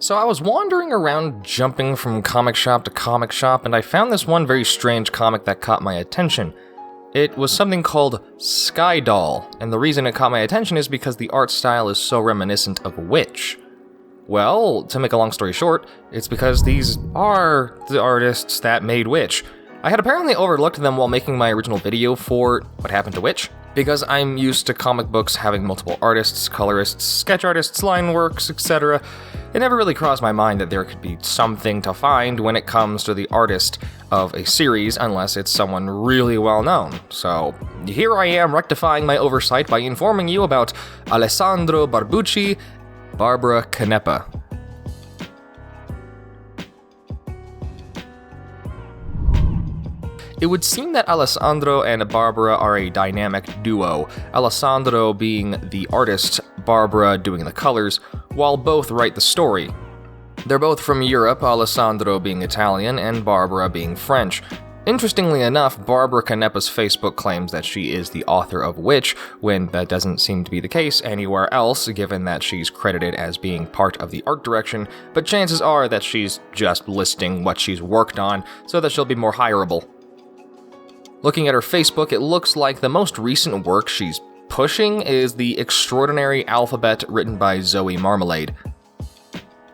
So I was wandering around, jumping from comic shop to comic shop, and I found this one very strange comic that caught my attention. It was something called Sky Doll, and the reason it caught my attention is because the art style is so reminiscent of Witch. Well, to make a long story short, it's because these are the artists that made Witch. I had apparently overlooked them while making my original video for What Happened to Witch, because I'm used to comic books having multiple artists, colorists, sketch artists, line works, etc. It never really crossed my mind that there could be something to find when it comes to the artist of a series, unless it's someone really well known. So here I am rectifying my oversight by informing you about Alessandro Barbucci, Barbara Canepa. It would seem that Alessandro and Barbara are a dynamic duo, Alessandro being the artist, Barbara doing the colors, while both write the story. They're both from Europe, Alessandro being Italian and Barbara being French. Interestingly enough, Barbara Canepa's Facebook claims that she is the author of Witch, when that doesn't seem to be the case anywhere else, given that she's credited as being part of the art direction, but chances are that she's just listing what she's worked on so that she'll be more hireable. Looking at her Facebook, it looks like the most recent work she's pushing is the extraordinary alphabet written by Zoe Marmalade.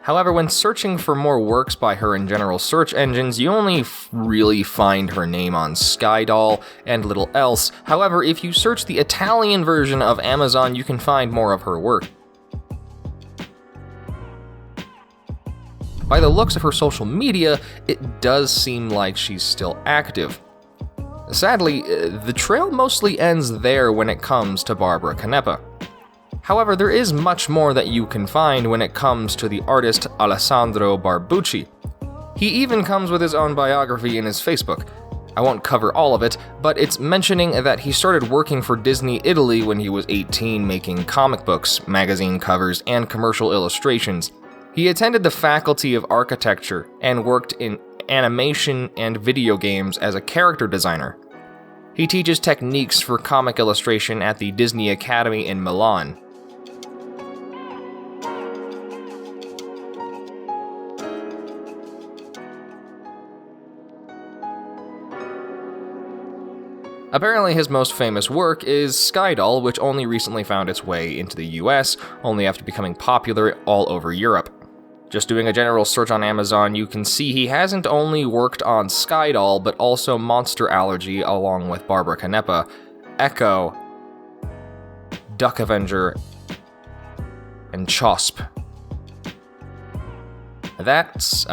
However, when searching for more works by her in general search engines, you only really find her name on Skydoll and little else. However, if you search the Italian version of Amazon, you can find more of her work. By the looks of her social media, it does seem like she's still active. Sadly, the trail mostly ends there when it comes to Barbara Canepa. However, there is much more that you can find when it comes to the artist Alessandro Barbucci. He even comes with his own biography in his Facebook. I won't cover all of it, but it's mentioning that he started working for Disney Italy when he was 18, making comic books, magazine covers, and commercial illustrations. He attended the Faculty of Architecture and worked in animation and video games as a character designer. He teaches techniques for comic illustration at the Disney Academy in Milan. Apparently his most famous work is Skydoll, which only recently found its way into the US, only after becoming popular all over Europe. Just doing a general search on Amazon, you can see he hasn't only worked on Skydoll, but also Monster Allergy along with Barbara Canepa, Echo, Duck Avenger, and Chosp. That's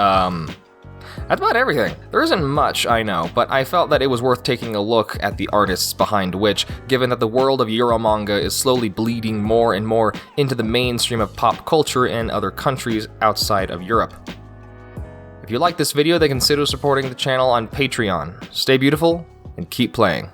about everything. There isn't much, I know, but I felt that it was worth taking a look at the artists behind Witch, given that the world of Euromanga is slowly bleeding more and more into the mainstream of pop culture in other countries outside of Europe. If you like this video, then consider supporting the channel on Patreon. Stay beautiful, and keep playing.